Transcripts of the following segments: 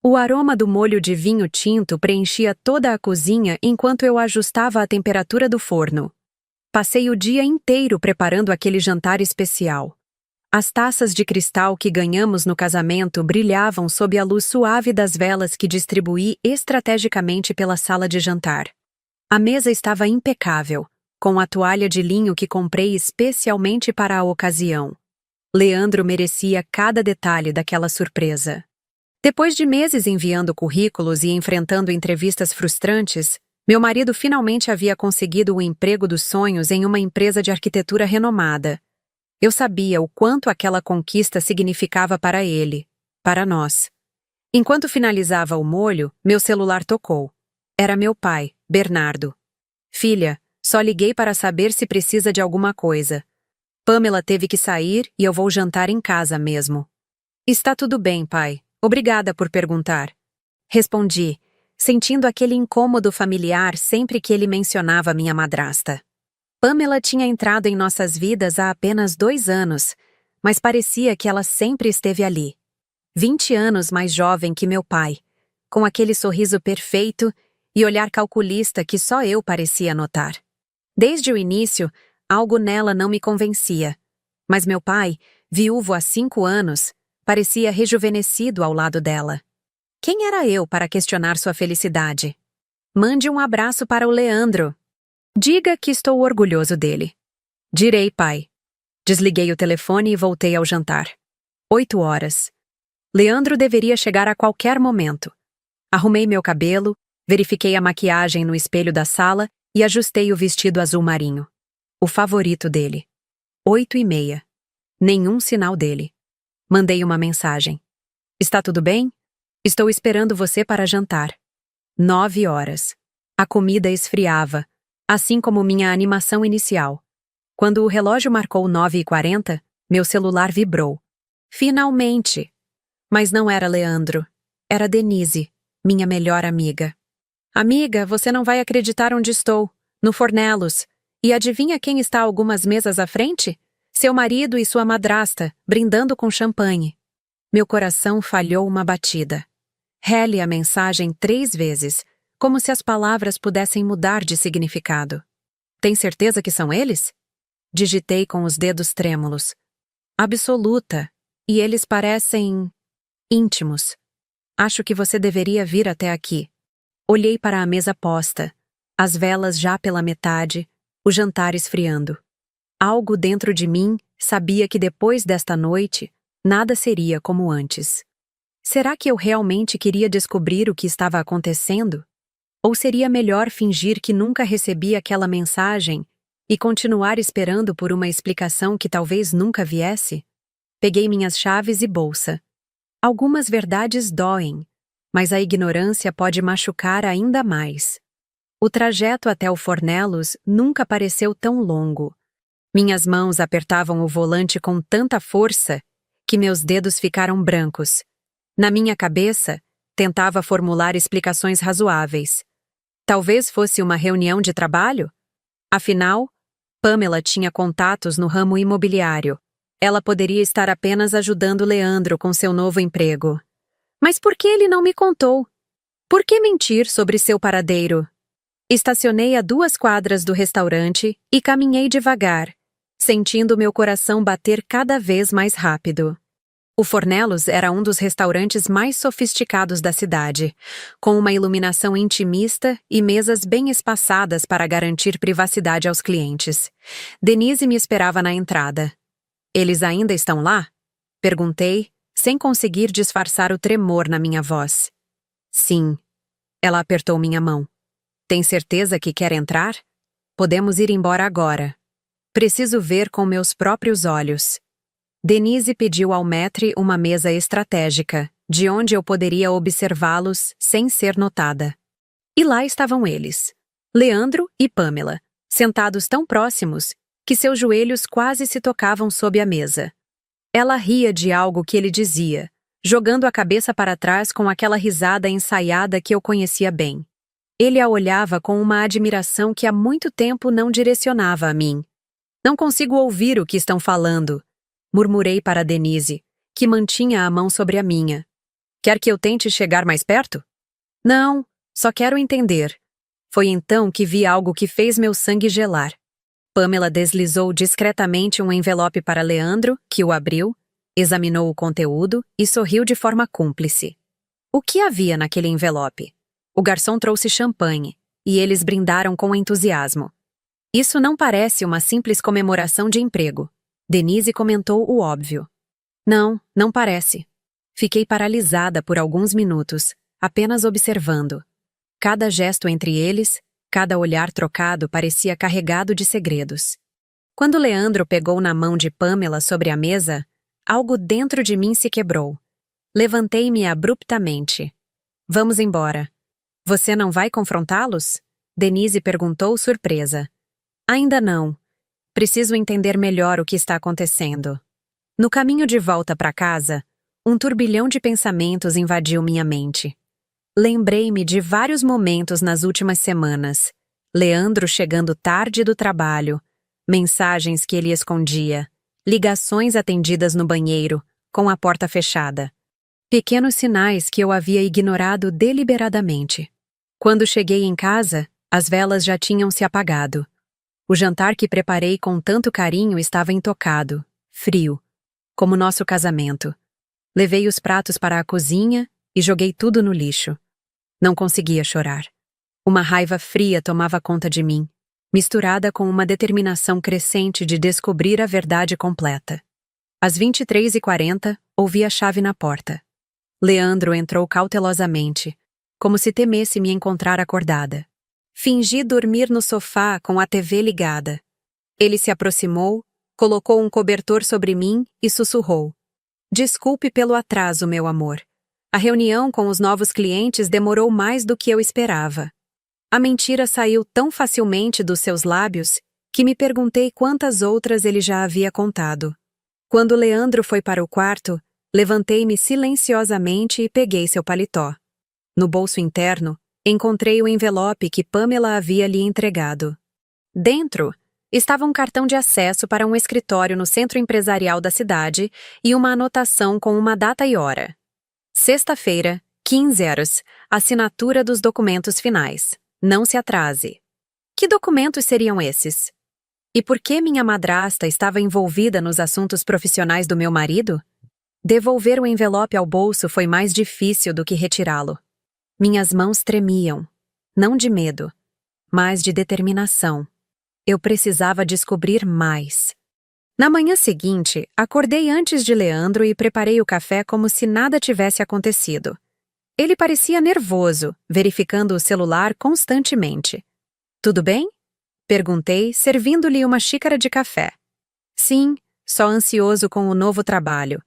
O aroma do molho de vinho tinto preenchia toda a cozinha enquanto eu ajustava a temperatura do forno. Passei o dia inteiro preparando aquele jantar especial. As taças de cristal que ganhamos no casamento brilhavam sob a luz suave das velas que distribuí estrategicamente pela sala de jantar. A mesa estava impecável, com a toalha de linho que comprei especialmente para a ocasião. Leandro merecia cada detalhe daquela surpresa. Depois de meses enviando currículos e enfrentando entrevistas frustrantes, meu marido finalmente havia conseguido o emprego dos sonhos em uma empresa de arquitetura renomada. Eu sabia o quanto aquela conquista significava para ele, para nós. Enquanto finalizava o molho, meu celular tocou. Era meu pai, Bernardo. Filha, só liguei para saber se precisa de alguma coisa. Pamela teve que sair e eu vou jantar em casa mesmo. Está tudo bem, pai. Obrigada por perguntar. Respondi, sentindo aquele incômodo familiar sempre que ele mencionava minha madrasta. Pamela tinha entrado em nossas vidas há apenas 2 anos, mas parecia que ela sempre esteve ali. 20 anos mais jovem que meu pai, com aquele sorriso perfeito e olhar calculista que só eu parecia notar. Desde o início, algo nela não me convencia. Mas meu pai, viúvo há 5 anos, parecia rejuvenescido ao lado dela. Quem era eu para questionar sua felicidade? Mande um abraço para o Leandro. Diga que estou orgulhoso dele. Direi, pai. Desliguei o telefone e voltei ao jantar. 8 horas. Leandro deveria chegar a qualquer momento. Arrumei meu cabelo, verifiquei a maquiagem no espelho da sala e ajustei o vestido azul marinho. O favorito dele. 8h30. Nenhum sinal dele. Mandei uma mensagem. Está tudo bem? Estou esperando você para jantar. 9 horas. A comida esfriava, assim como minha animação inicial. Quando o relógio marcou 9h40, meu celular vibrou. Finalmente! Mas não era Leandro. Era Denise, minha melhor amiga. Amiga, você não vai acreditar onde estou. No Fornelos. E adivinha quem está algumas mesas à frente? Seu marido e sua madrasta, brindando com champanhe. Meu coração falhou uma batida. Rele a mensagem 3 vezes, como se as palavras pudessem mudar de significado. Tem certeza que são eles? Digitei com os dedos trêmulos. Absoluta. E eles parecem íntimos. Acho que você deveria vir até aqui. Olhei para a mesa posta, as velas já pela metade, o jantar esfriando. Algo dentro de mim sabia que depois desta noite, nada seria como antes. Será que eu realmente queria descobrir o que estava acontecendo? Ou seria melhor fingir que nunca recebi aquela mensagem e continuar esperando por uma explicação que talvez nunca viesse? Peguei minhas chaves e bolsa. Algumas verdades doem, mas a ignorância pode machucar ainda mais. O trajeto até o Fornelos nunca pareceu tão longo. Minhas mãos apertavam o volante com tanta força que meus dedos ficaram brancos. Na minha cabeça, tentava formular explicações razoáveis. Talvez fosse uma reunião de trabalho? Afinal, Pamela tinha contatos no ramo imobiliário. Ela poderia estar apenas ajudando Leandro com seu novo emprego. Mas por que ele não me contou? Por que mentir sobre seu paradeiro? Estacionei a 2 quadras do restaurante e caminhei devagar, sentindo meu coração bater cada vez mais rápido. O Fornelos era um dos restaurantes mais sofisticados da cidade, com uma iluminação intimista e mesas bem espaçadas para garantir privacidade aos clientes. Denise me esperava na entrada. Eles ainda estão lá? Perguntei, sem conseguir disfarçar o tremor na minha voz. Sim. Ela apertou minha mão. Tem certeza que quer entrar? Podemos ir embora agora. Preciso ver com meus próprios olhos. Denise pediu ao maître uma mesa estratégica, de onde eu poderia observá-los sem ser notada. E lá estavam eles, Leandro e Pamela, sentados tão próximos que seus joelhos quase se tocavam sob a mesa. Ela ria de algo que ele dizia, jogando a cabeça para trás com aquela risada ensaiada que eu conhecia bem. Ele a olhava com uma admiração que há muito tempo não direcionava a mim. Não consigo ouvir o que estão falando, murmurei para Denise, que mantinha a mão sobre a minha. Quer que eu tente chegar mais perto? Não, só quero entender. Foi então que vi algo que fez meu sangue gelar. Pamela deslizou discretamente um envelope para Leandro, que o abriu, examinou o conteúdo e sorriu de forma cúmplice. O que havia naquele envelope? O garçom trouxe champanhe, e eles brindaram com entusiasmo. Isso não parece uma simples comemoração de emprego. Denise comentou o óbvio. Não, não parece. Fiquei paralisada por alguns minutos, apenas observando. Cada gesto entre eles, cada olhar trocado parecia carregado de segredos. Quando Leandro pegou na mão de Pamela sobre a mesa, algo dentro de mim se quebrou. Levantei-me abruptamente. Vamos embora. Você não vai confrontá-los? Denise perguntou surpresa. Ainda não. Preciso entender melhor o que está acontecendo. No caminho de volta para casa, um turbilhão de pensamentos invadiu minha mente. Lembrei-me de vários momentos nas últimas semanas. Leandro chegando tarde do trabalho, mensagens que ele escondia, ligações atendidas no banheiro, com a porta fechada. Pequenos sinais que eu havia ignorado deliberadamente. Quando cheguei em casa, as velas já tinham se apagado. O jantar que preparei com tanto carinho estava intocado, frio, como nosso casamento. Levei os pratos para a cozinha e joguei tudo no lixo. Não conseguia chorar. Uma raiva fria tomava conta de mim, misturada com uma determinação crescente de descobrir a verdade completa. Às 23h40, ouvi a chave na porta. Leandro entrou cautelosamente, como se temesse me encontrar acordada. Fingi dormir no sofá com a TV ligada. Ele se aproximou, colocou um cobertor sobre mim e sussurrou. Desculpe pelo atraso, meu amor. A reunião com os novos clientes demorou mais do que eu esperava. A mentira saiu tão facilmente dos seus lábios que me perguntei quantas outras ele já havia contado. Quando Leandro foi para o quarto, levantei-me silenciosamente e peguei seu paletó. No bolso interno, encontrei o envelope que Pamela havia lhe entregado. Dentro, estava um cartão de acesso para um escritório no centro empresarial da cidade e uma anotação com uma data e hora. Sexta-feira, 15h, assinatura dos documentos finais. Não se atrase. Que documentos seriam esses? E por que minha madrasta estava envolvida nos assuntos profissionais do meu marido? Devolver o envelope ao bolso foi mais difícil do que retirá-lo. Minhas mãos tremiam, não de medo, mas de determinação. Eu precisava descobrir mais. Na manhã seguinte, acordei antes de Leandro e preparei o café como se nada tivesse acontecido. Ele parecia nervoso, verificando o celular constantemente. Tudo bem? Perguntei, servindo-lhe uma xícara de café. Sim, só ansioso com o novo trabalho.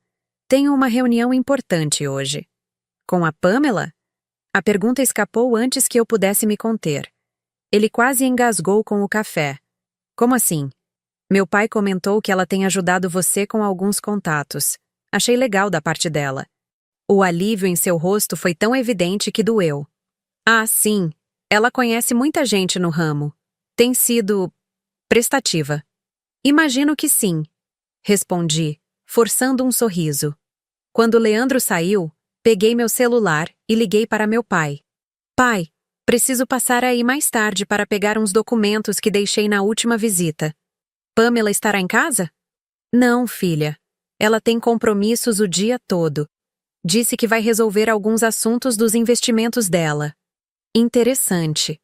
Tenho uma reunião importante hoje. Com a Pamela? A pergunta escapou antes que eu pudesse me conter. Ele quase engasgou com o café. Como assim? Meu pai comentou que ela tem ajudado você com alguns contatos. Achei legal da parte dela. O alívio em seu rosto foi tão evidente que doeu. Ah, sim. Ela conhece muita gente no ramo. Tem sido prestativa. Imagino que sim. Respondi, forçando um sorriso. Quando Leandro saiu, peguei meu celular e liguei para meu pai. Pai, preciso passar aí mais tarde para pegar uns documentos que deixei na última visita. Pamela estará em casa? Não, filha. Ela tem compromissos o dia todo. Disse que vai resolver alguns assuntos dos investimentos dela. Interessante.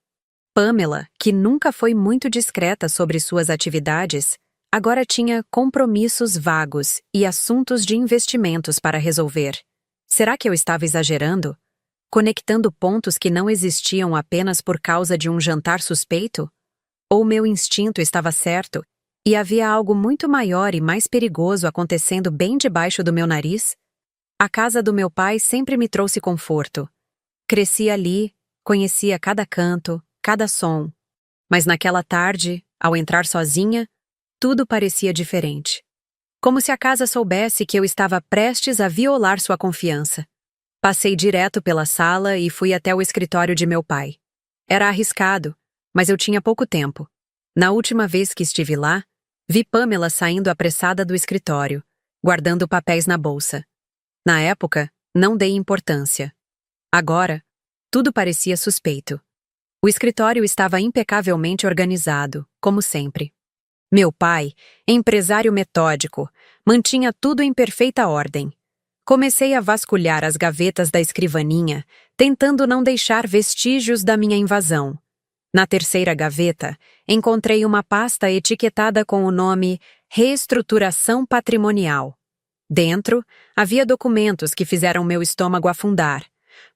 Pamela, que nunca foi muito discreta sobre suas atividades, agora tinha compromissos vagos e assuntos de investimentos para resolver. Será que eu estava exagerando? Conectando pontos que não existiam apenas por causa de um jantar suspeito? Ou meu instinto estava certo e havia algo muito maior e mais perigoso acontecendo bem debaixo do meu nariz? A casa do meu pai sempre me trouxe conforto. Cresci ali, conhecia cada canto, cada som. Mas naquela tarde, ao entrar sozinha, tudo parecia diferente. Como se a casa soubesse que eu estava prestes a violar sua confiança. Passei direto pela sala e fui até o escritório de meu pai. Era arriscado, mas eu tinha pouco tempo. Na última vez que estive lá, vi Pamela saindo apressada do escritório, guardando papéis na bolsa. Na época, Não dei importância. Agora, tudo parecia suspeito. O escritório estava impecavelmente organizado, como sempre. Meu pai, empresário metódico, mantinha tudo em perfeita ordem. Comecei a vasculhar as gavetas da escrivaninha, tentando não deixar vestígios da minha invasão. Na terceira gaveta, encontrei uma pasta etiquetada com o nome Reestruturação Patrimonial. Dentro, havia documentos que fizeram meu estômago afundar.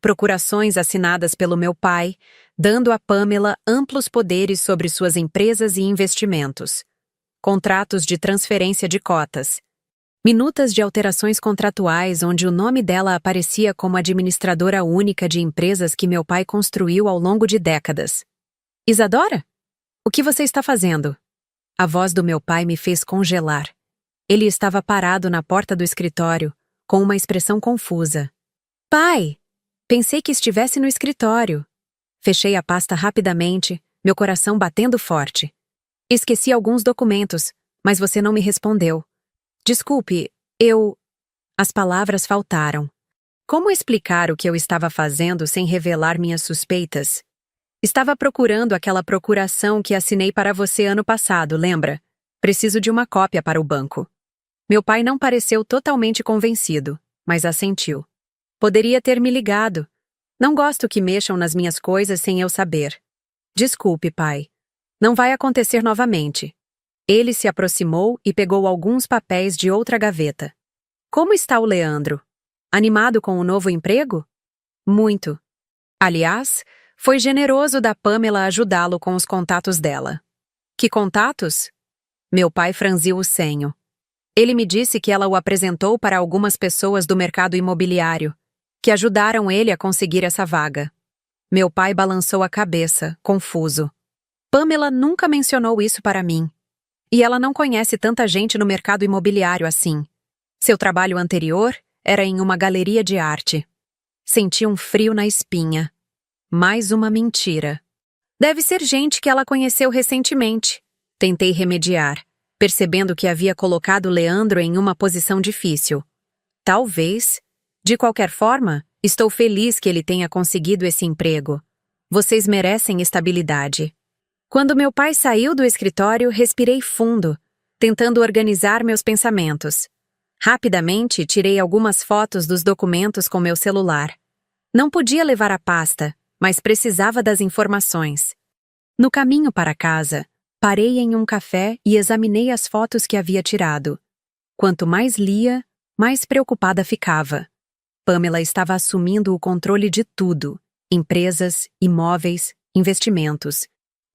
Procurações assinadas pelo meu pai, dando a Pamela amplos poderes sobre suas empresas e investimentos. Contratos de transferência de cotas. Minutas de alterações contratuais onde o nome dela aparecia como administradora única de empresas que meu pai construiu ao longo de décadas. Isadora? O que você está fazendo? A voz do meu pai me fez congelar. Ele estava parado na porta do escritório, com uma expressão confusa. Pai! Pensei que estivesse no escritório. Fechei a pasta rapidamente, meu coração batendo forte. Esqueci alguns documentos, mas você não me respondeu. Desculpe, As palavras faltaram. Como explicar o que eu estava fazendo sem revelar minhas suspeitas? Estava procurando aquela procuração que assinei para você ano passado, lembra? Preciso de uma cópia para o banco. Meu pai não pareceu totalmente convencido, mas assentiu. Poderia ter me ligado. Não gosto que mexam nas minhas coisas sem eu saber. Desculpe, pai. Não vai acontecer novamente. Ele se aproximou e pegou alguns papéis de outra gaveta. Como está o Leandro? Animado com o novo emprego? Muito. Aliás, foi generoso da Pamela ajudá-lo com os contatos dela. Que contatos? Meu pai franziu o senho. Ele me disse que ela o apresentou para algumas pessoas do mercado imobiliário, que ajudaram ele a conseguir essa vaga. Meu pai balançou a cabeça, confuso. Pamela nunca mencionou isso para mim. E ela não conhece tanta gente no mercado imobiliário assim. Seu trabalho anterior era em uma galeria de arte. Senti um frio na espinha. Mais uma mentira. Deve ser gente que ela conheceu recentemente. Tentei remediar, percebendo que havia colocado Leandro em uma posição difícil. Talvez. De qualquer forma, estou feliz que ele tenha conseguido esse emprego. Vocês merecem estabilidade. Quando meu pai saiu do escritório, respirei fundo, tentando organizar meus pensamentos. Rapidamente, tirei algumas fotos dos documentos com meu celular. Não podia levar a pasta, mas precisava das informações. No caminho para casa, parei em um café e examinei as fotos que havia tirado. Quanto mais lia, mais preocupada ficava. Pamela estava assumindo o controle de tudo: empresas, imóveis, investimentos.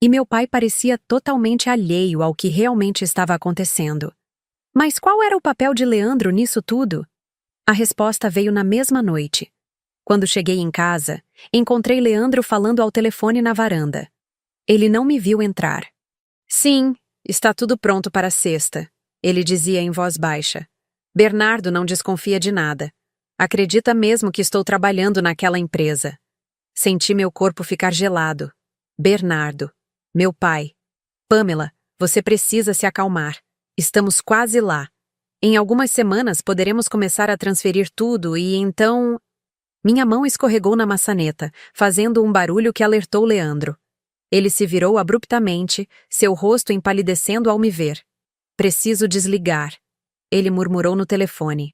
E meu pai parecia totalmente alheio ao que realmente estava acontecendo. Mas qual era o papel de Leandro nisso tudo? A resposta veio na mesma noite. Quando cheguei em casa, encontrei Leandro falando ao telefone na varanda. Ele não me viu entrar. Sim, está tudo pronto para sexta, ele dizia em voz baixa. Bernardo não desconfia de nada. Acredita mesmo que estou trabalhando naquela empresa. Senti meu corpo ficar gelado. Bernardo. Meu pai. Pamela, você precisa se acalmar. Estamos quase lá. Em algumas semanas poderemos começar a transferir tudo e então... Minha mão escorregou na maçaneta, fazendo um barulho que alertou Leandro. Ele se virou abruptamente, seu rosto empalidecendo ao me ver. Preciso desligar. Ele murmurou no telefone.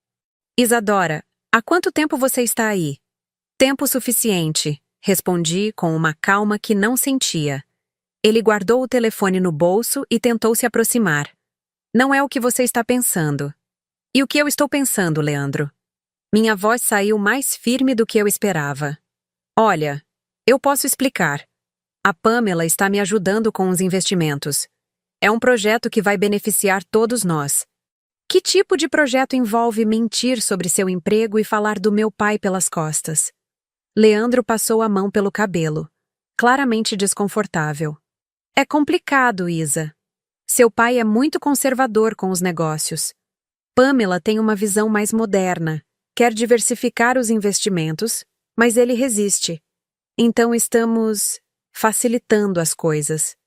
Isadora, há quanto tempo você está aí? Tempo suficiente, respondi com uma calma que não sentia. Ele guardou o telefone no bolso e tentou se aproximar. Não é o que você está pensando. E o que eu estou pensando, Leandro? Minha voz saiu mais firme do que eu esperava. Olha, eu posso explicar. A Pamela está me ajudando com os investimentos. É um projeto que vai beneficiar todos nós. Que tipo de projeto envolve mentir sobre seu emprego e falar do meu pai pelas costas? Leandro passou a mão pelo cabelo, claramente desconfortável. É complicado, Isa. Seu pai é muito conservador com os negócios. Pamela tem uma visão mais moderna, quer diversificar os investimentos, mas ele resiste. Então estamos facilitando as coisas.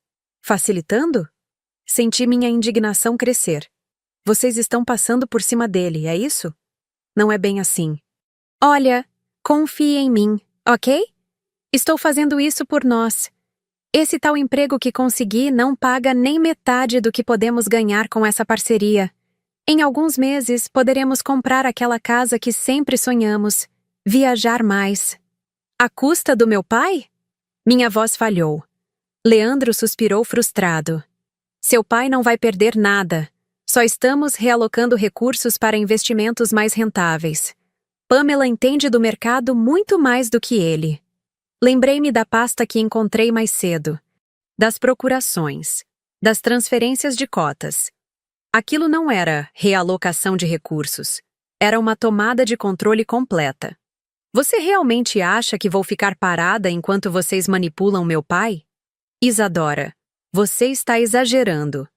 Facilitando? Senti minha indignação crescer. Vocês estão passando por cima dele, é isso? Não é bem assim. Olha, confie em mim, ok? Estou fazendo isso por nós. Esse tal emprego que consegui não paga nem metade do que podemos ganhar com essa parceria. Em alguns meses, poderemos comprar aquela casa que sempre sonhamos, viajar mais. À custa do meu pai? Minha voz falhou. Leandro suspirou frustrado. Seu pai não vai perder nada. Só estamos realocando recursos para investimentos mais rentáveis. Pamela entende do mercado muito mais do que ele. Lembrei-me da pasta que encontrei mais cedo. Das procurações. Das transferências de cotas. Aquilo não era realocação de recursos. Era uma tomada de controle completa. Você realmente acha que vou ficar parada enquanto vocês manipulam meu pai? Isadora, você está exagerando.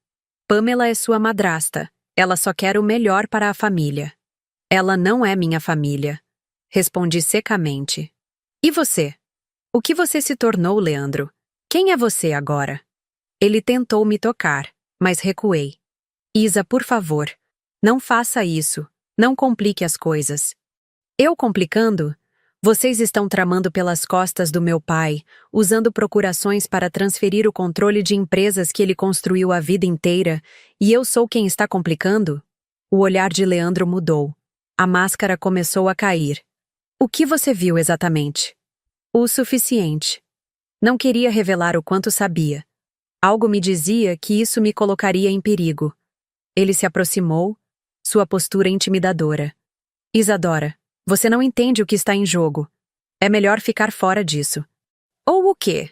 Pamela é sua madrasta. Ela só quer o melhor para a família. Ela não é minha família. Respondi secamente. E você? O que você se tornou, Leandro? Quem é você agora? Ele tentou me tocar, mas recuei. Isa, por favor, não faça isso. Não complique as coisas. Eu complicando? Vocês estão tramando pelas costas do meu pai, usando procurações para transferir o controle de empresas que ele construiu a vida inteira, e eu sou quem está complicando? O olhar de Leandro mudou. A máscara começou a cair. O que você viu exatamente? O suficiente. Não queria revelar o quanto sabia. Algo me dizia que isso me colocaria em perigo. Ele se aproximou, sua postura intimidadora. Isadora, você não entende o que está em jogo. É melhor ficar fora disso. Ou o quê?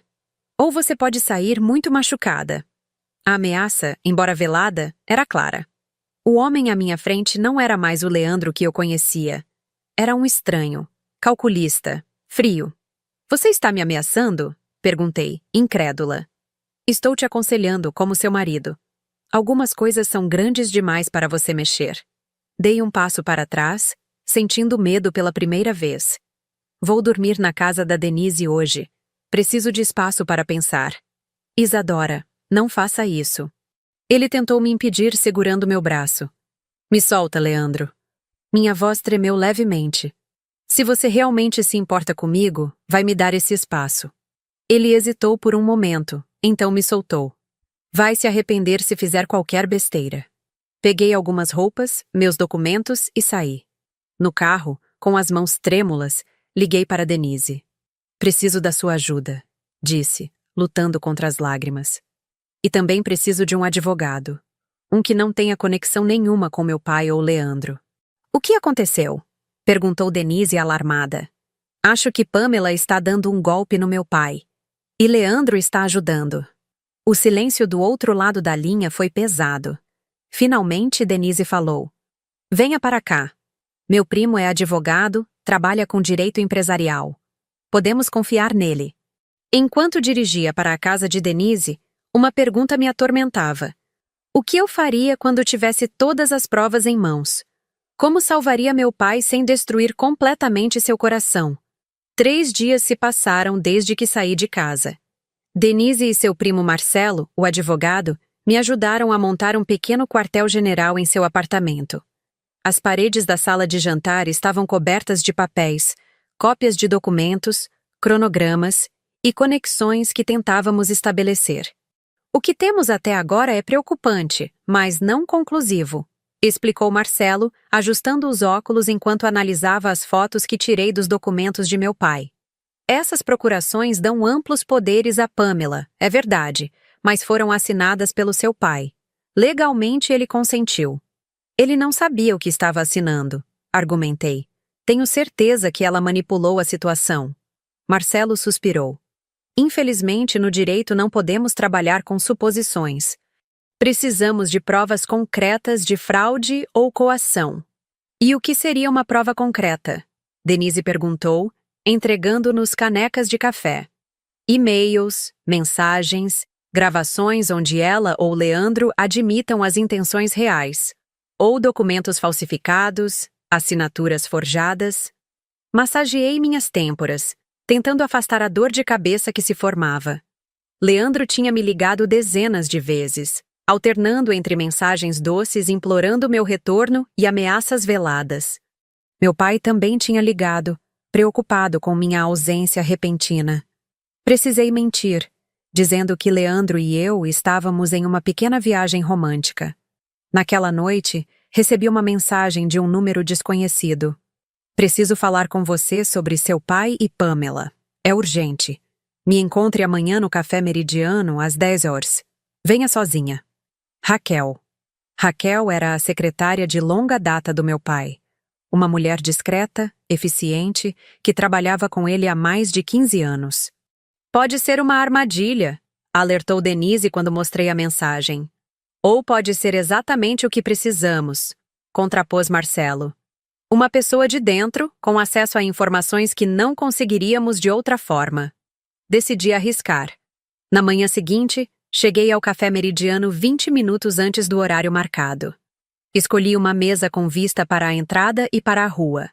Ou você pode sair muito machucada. A ameaça, embora velada, era clara. O homem à minha frente não era mais o Leandro que eu conhecia. Era um estranho, calculista, frio. Você está me ameaçando? Perguntei, incrédula. Estou te aconselhando como seu marido. Algumas coisas são grandes demais para você mexer. Dei um passo para trás, sentindo medo pela primeira vez. Vou dormir na casa da Denise hoje. Preciso de espaço para pensar. Isadora, não faça isso. Ele tentou me impedir segurando meu braço. Me solta, Leandro. Minha voz tremeu levemente. Se você realmente se importa comigo, vai me dar esse espaço. Ele hesitou por um momento, então me soltou. Vai se arrepender se fizer qualquer besteira. Peguei algumas roupas, meus documentos e saí. No carro, com as mãos trêmulas, liguei para Denise. Preciso da sua ajuda, disse, lutando contra as lágrimas. E também preciso de um advogado. Um que não tenha conexão nenhuma com meu pai ou Leandro. O que aconteceu? Perguntou Denise alarmada. Acho que Pamela está dando um golpe no meu pai. E Leandro está ajudando. O silêncio do outro lado da linha foi pesado. Finalmente, Denise falou. Venha para cá. Meu primo é advogado, trabalha com direito empresarial. Podemos confiar nele. Enquanto dirigia para a casa de Denise, uma pergunta me atormentava. O que eu faria quando tivesse todas as provas em mãos? Como salvaria meu pai sem destruir completamente seu coração? 3 dias se passaram desde que saí de casa. Denise e seu primo Marcelo, o advogado, me ajudaram a montar um pequeno quartel-general em seu apartamento. As paredes da sala de jantar estavam cobertas de papéis, cópias de documentos, cronogramas e conexões que tentávamos estabelecer. O que temos até agora é preocupante, mas não conclusivo, explicou Marcelo, ajustando os óculos enquanto analisava as fotos que tirei dos documentos de meu pai. Essas procurações dão amplos poderes a Pamela, é verdade, mas foram assinadas pelo seu pai. Legalmente ele consentiu. Ele não sabia o que estava assinando, argumentei. Tenho certeza que ela manipulou a situação. Marcelo suspirou. Infelizmente, no direito não podemos trabalhar com suposições. Precisamos de provas concretas de fraude ou coação. E o que seria uma prova concreta? Denise perguntou, entregando-nos canecas de café. E-mails, mensagens, gravações onde ela ou Leandro admitam as intenções reais. Ou documentos falsificados, assinaturas forjadas. Massageei minhas têmporas, tentando afastar a dor de cabeça que se formava. Leandro tinha me ligado dezenas de vezes, alternando entre mensagens doces implorando meu retorno e ameaças veladas. Meu pai também tinha ligado, preocupado com minha ausência repentina. Precisei mentir, dizendo que Leandro e eu estávamos em uma pequena viagem romântica. Naquela noite, recebi uma mensagem de um número desconhecido. Preciso falar com você sobre seu pai e Pamela. É urgente. Me encontre amanhã no Café Meridiano às 10 horas. Venha sozinha. Raquel. Raquel era a secretária de longa data do meu pai. Uma mulher discreta, eficiente, que trabalhava com ele há mais de 15 anos. Pode ser uma armadilha, alertou Denise quando mostrei a mensagem. Ou pode ser exatamente o que precisamos, contrapôs Marcelo. Uma pessoa de dentro, com acesso a informações que não conseguiríamos de outra forma. Decidi arriscar. Na manhã seguinte, cheguei ao Café Meridiano 20 minutos antes do horário marcado. Escolhi uma mesa com vista para a entrada e para a rua.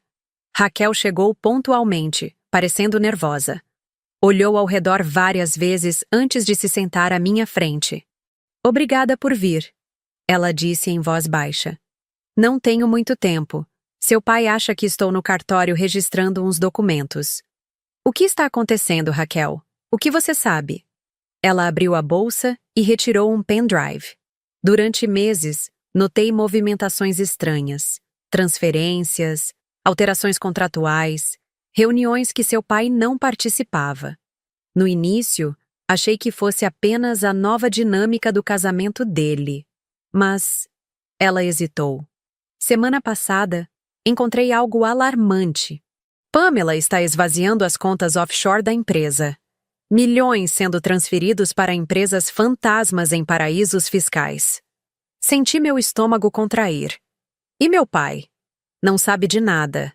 Raquel chegou pontualmente, parecendo nervosa. Olhou ao redor várias vezes antes de se sentar à minha frente. Obrigada por vir, ela disse em voz baixa. Não tenho muito tempo. Seu pai acha que estou no cartório registrando uns documentos. O que está acontecendo, Raquel? O que você sabe? Ela abriu a bolsa e retirou um pendrive. Durante meses, notei movimentações estranhas, transferências, alterações contratuais, reuniões que seu pai não participava. No início, achei que fosse apenas a nova dinâmica do casamento dele. Mas ela hesitou. Semana passada, encontrei algo alarmante. Pamela está esvaziando as contas offshore da empresa. Milhões sendo transferidos para empresas fantasmas em paraísos fiscais. Senti meu estômago contrair. E meu pai? Não sabe de nada.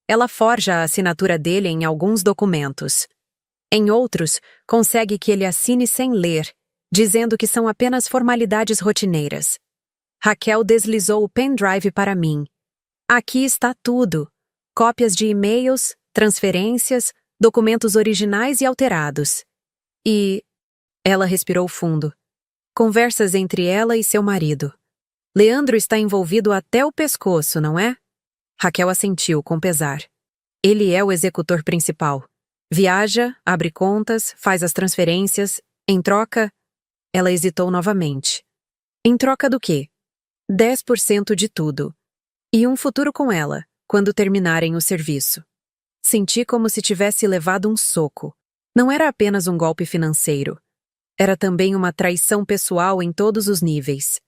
Ela forja a assinatura dele em alguns documentos. Em outros, consegue que ele assine sem ler, dizendo que são apenas formalidades rotineiras. Raquel deslizou o pendrive para mim. Aqui está tudo. Cópias de e-mails, transferências, documentos originais e alterados. E... Ela respirou fundo. Conversas entre ela e seu marido. Leandro está envolvido até o pescoço, não é? Raquel assentiu com pesar. Ele é o executor principal. Viaja, abre contas, faz as transferências. Em troca... Ela hesitou novamente. Em troca do quê? 10% de tudo. E um futuro com ela, quando terminarem o serviço. Senti como se tivesse levado um soco. Não era apenas um golpe financeiro. Era também uma traição pessoal em todos os níveis.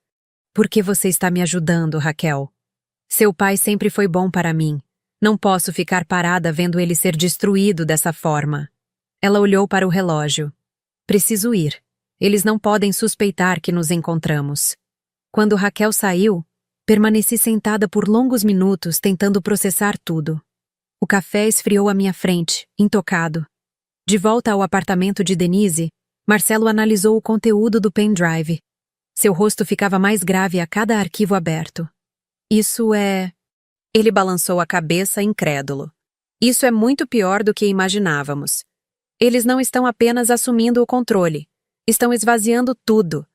Por que você está me ajudando, Raquel? Seu pai sempre foi bom para mim. Não posso ficar parada vendo ele ser destruído dessa forma. Ela olhou para o relógio. Preciso ir. Eles não podem suspeitar que nos encontramos. Quando Raquel saiu, permaneci sentada por longos minutos tentando processar tudo. O café esfriou à minha frente, intocado. De volta ao apartamento de Denise, Marcelo analisou o conteúdo do pendrive. Seu rosto ficava mais grave a cada arquivo aberto. Isso é... Ele balançou a cabeça incrédulo. Isso é muito pior do que imaginávamos. Eles não estão apenas assumindo o controle. Estão esvaziando tudo.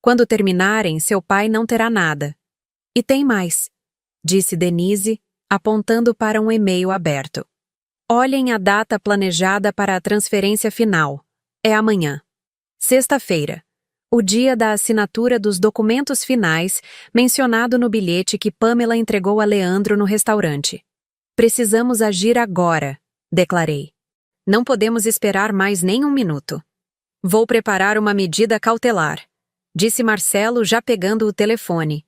Quando terminarem, seu pai não terá nada. E tem mais, disse Denise, apontando para um e-mail aberto. Olhem a data planejada para a transferência final. É amanhã. Sexta-feira. O dia da assinatura dos documentos finais mencionado no bilhete que Pamela entregou a Leandro no restaurante. Precisamos agir agora, declarei. Não podemos esperar mais nem um minuto. Vou preparar uma medida cautelar, disse Marcelo já pegando o telefone.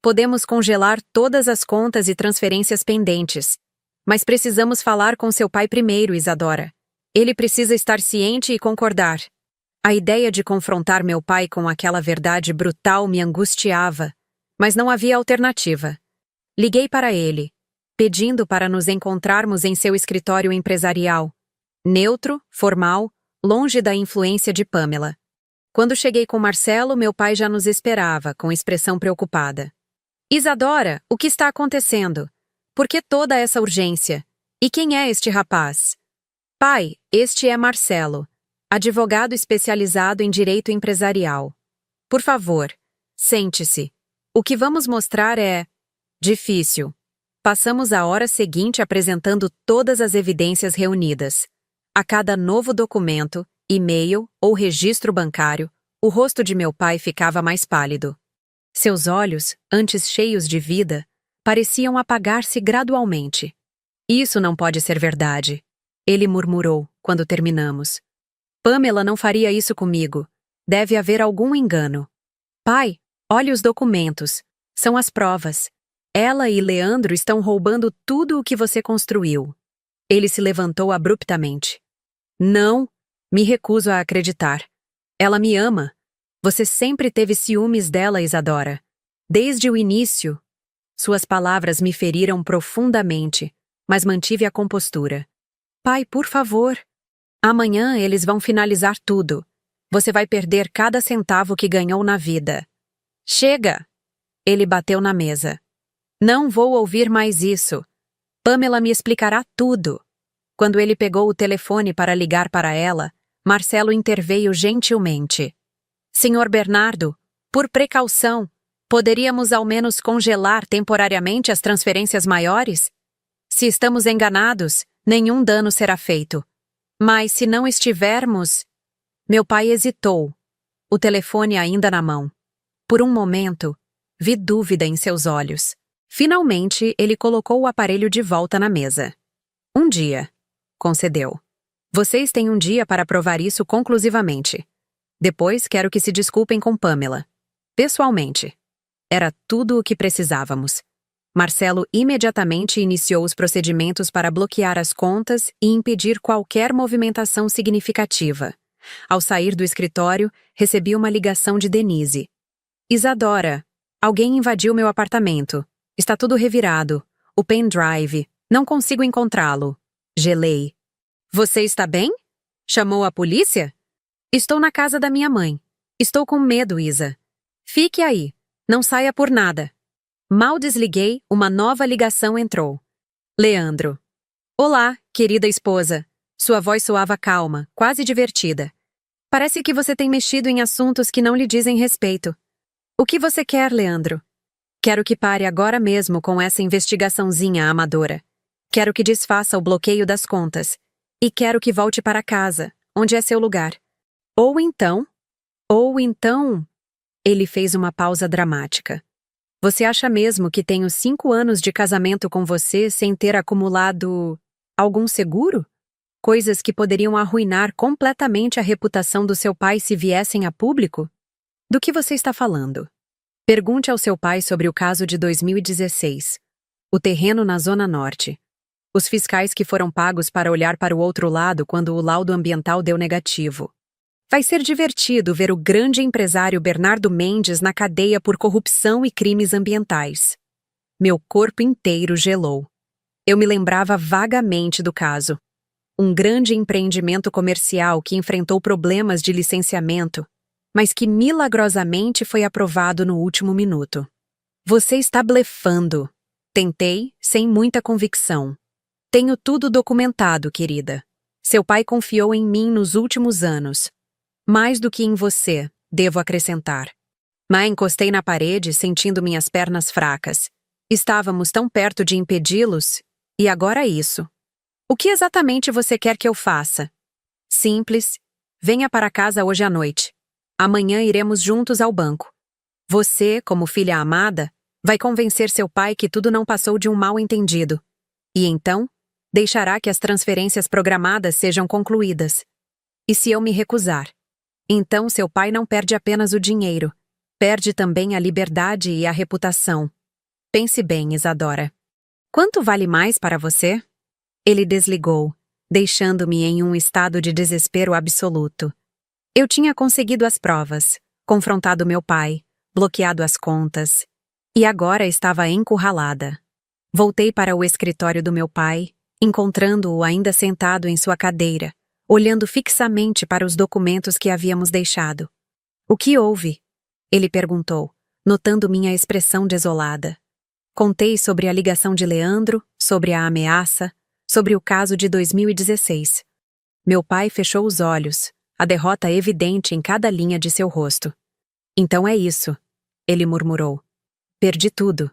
Podemos congelar todas as contas e transferências pendentes. Mas precisamos falar com seu pai primeiro, Isadora. Ele precisa estar ciente e concordar. A ideia de confrontar meu pai com aquela verdade brutal me angustiava, mas não havia alternativa. Liguei para ele, pedindo para nos encontrarmos em seu escritório empresarial. Neutro, formal, longe da influência de Pamela. Quando cheguei com Marcelo, meu pai já nos esperava, com expressão preocupada. Isadora, o que está acontecendo? Por que toda essa urgência? E quem é este rapaz? Pai, este é Marcelo, advogado especializado em direito empresarial. Por favor, sente-se. O que vamos mostrar é... difícil. Passamos a hora seguinte apresentando todas as evidências reunidas. A cada novo documento, e-mail ou registro bancário, o rosto de meu pai ficava mais pálido. Seus olhos, antes cheios de vida, pareciam apagar-se gradualmente. Isso não pode ser verdade, ele murmurou quando terminamos. Pamela não faria isso comigo. Deve haver algum engano. Pai, olhe os documentos. São as provas. Ela e Leandro estão roubando tudo o que você construiu. Ele se levantou abruptamente. Não, me recuso a acreditar. Ela me ama. Você sempre teve ciúmes dela, Isadora. Desde o início. Suas palavras me feriram profundamente, mas mantive a compostura. Pai, por favor. Amanhã eles vão finalizar tudo. Você vai perder cada centavo que ganhou na vida. Chega! Ele bateu na mesa. Não vou ouvir mais isso. Pamela me explicará tudo. Quando ele pegou o telefone para ligar para ela, Marcelo interveio gentilmente. Senhor Bernardo, por precaução, poderíamos ao menos congelar temporariamente as transferências maiores? Se estamos enganados, nenhum dano será feito. Mas se não estivermos... Meu pai hesitou, o telefone ainda na mão. Por um momento, vi dúvida em seus olhos. Finalmente, ele colocou o aparelho de volta na mesa. Um dia, concedeu. Vocês têm um dia para provar isso conclusivamente. Depois, quero que se desculpem com Pamela. Pessoalmente. Era tudo o que precisávamos. Marcelo imediatamente iniciou os procedimentos para bloquear as contas e impedir qualquer movimentação significativa. Ao sair do escritório, recebi uma ligação de Denise. Isadora, alguém invadiu meu apartamento. Está tudo revirado. O pendrive. Não consigo encontrá-lo. Gelei. Você está bem? Chamou a polícia? Estou na casa da minha mãe. Estou com medo, Isa. Fique aí. Não saia por nada. Mal desliguei, uma nova ligação entrou. Leandro. Olá, querida esposa. Sua voz soava calma, quase divertida. Parece que você tem mexido em assuntos que não lhe dizem respeito. O que você quer, Leandro? Quero que pare agora mesmo com essa investigaçãozinha amadora. Quero que desfaça o bloqueio das contas. E quero que volte para casa, onde é seu lugar. Ou então... Ele fez uma pausa dramática. Você acha mesmo que tenho 5 anos de casamento com você sem ter acumulado... algum seguro? Coisas que poderiam arruinar completamente a reputação do seu pai se viessem a público? Do que você está falando? Pergunte ao seu pai sobre o caso de 2016. O terreno na Zona Norte. Os fiscais que foram pagos para olhar para o outro lado quando o laudo ambiental deu negativo. Vai ser divertido ver o grande empresário Bernardo Mendes na cadeia por corrupção e crimes ambientais. Meu corpo inteiro gelou. Eu me lembrava vagamente do caso. Um grande empreendimento comercial que enfrentou problemas de licenciamento, mas que milagrosamente foi aprovado no último minuto. Você está blefando. Tentei, sem muita convicção. Tenho tudo documentado, querida. Seu pai confiou em mim nos últimos anos. Mais do que em você, devo acrescentar. Mas encostei na parede, sentindo minhas pernas fracas. Estávamos tão perto de impedi-los, e agora isso. O que exatamente você quer que eu faça? Simples. Venha para casa hoje à noite. Amanhã iremos juntos ao banco. Você, como filha amada, vai convencer seu pai que tudo não passou de um mal-entendido. E então, deixará que as transferências programadas sejam concluídas. E se eu me recusar? Então seu pai não perde apenas o dinheiro, perde também a liberdade e a reputação. Pense bem, Isadora. Quanto vale mais para você? Ele desligou, deixando-me em um estado de desespero absoluto. Eu tinha conseguido as provas, confrontado meu pai, bloqueado as contas, e agora estava encurralada. Voltei para o escritório do meu pai, encontrando-o ainda sentado em sua cadeira, olhando fixamente para os documentos que havíamos deixado. O que houve? Ele perguntou, notando minha expressão desolada. Contei sobre a ligação de Leandro, sobre a ameaça, sobre o caso de 2016. Meu pai fechou os olhos, a derrota evidente em cada linha de seu rosto. Então é isso, ele murmurou. Perdi tudo.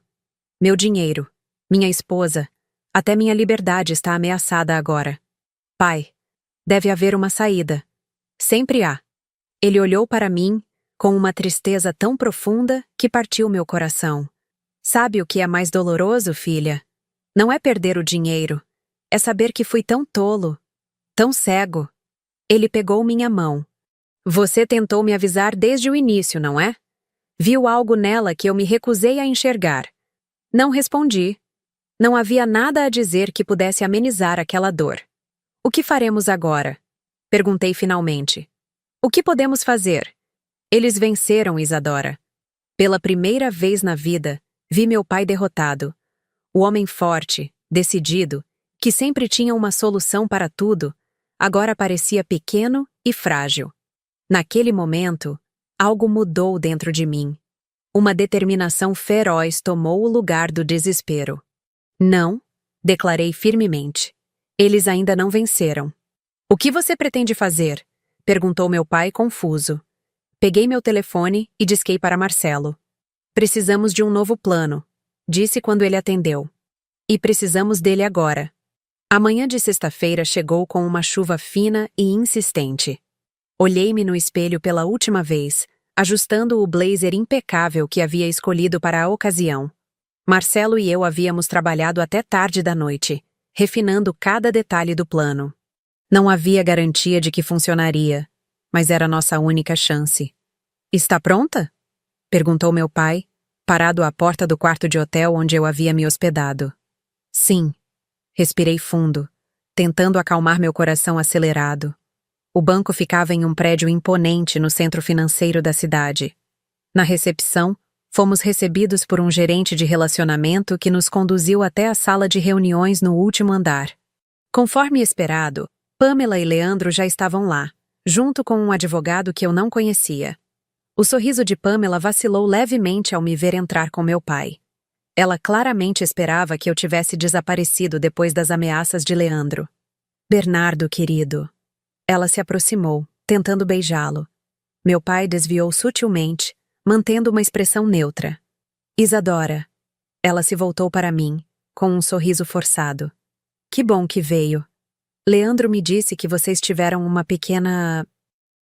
Meu dinheiro, Minha esposa. Até minha liberdade está ameaçada agora. Pai, deve haver uma saída. Sempre há. Ele olhou para mim, com uma tristeza tão profunda que partiu meu coração. Sabe o que é mais doloroso, filha? Não é perder o dinheiro. É saber que fui tão tolo, tão cego. Ele pegou minha mão. Você tentou me avisar desde o início, não é? Viu algo nela que eu me recusei a enxergar. Não respondi. Não havia nada a dizer que pudesse amenizar aquela dor. O que faremos agora? Perguntei finalmente. O que podemos fazer? Eles venceram, Isadora. Pela primeira vez na vida, vi meu pai derrotado. O homem forte, decidido, que sempre tinha uma solução para tudo, agora parecia pequeno e frágil. Naquele momento, algo mudou dentro de mim. Uma determinação feroz tomou o lugar do desespero. Não, declarei firmemente. Eles ainda não venceram. O que você pretende fazer? Perguntou meu pai confuso. Peguei meu telefone e disquei para Marcelo. Precisamos de um novo plano, disse quando ele atendeu. E precisamos dele agora. A manhã de sexta-feira chegou com uma chuva fina e insistente. Olhei-me no espelho pela última vez, ajustando o blazer impecável que havia escolhido para a ocasião. Marcelo e eu havíamos trabalhado até tarde da noite, refinando cada detalhe do plano. Não havia garantia de que funcionaria, mas era nossa única chance. Está pronta? Perguntou meu pai, parado à porta do quarto de hotel onde eu havia me hospedado. Sim. Respirei fundo, tentando acalmar meu coração acelerado. O banco ficava em um prédio imponente no centro financeiro da cidade. Na recepção, fomos recebidos por um gerente de relacionamento que nos conduziu até a sala de reuniões no último andar. Conforme esperado, Pamela e Leandro já estavam lá, junto com um advogado que eu não conhecia. O sorriso de Pamela vacilou levemente ao me ver entrar com meu pai. Ela claramente esperava que eu tivesse desaparecido depois das ameaças de Leandro. Bernardo, querido. Ela se aproximou, tentando beijá-lo. Meu pai desviou sutilmente, mantendo uma expressão neutra. Isadora. Ela se voltou para mim, com um sorriso forçado. Que bom que veio. Leandro me disse que vocês tiveram uma pequena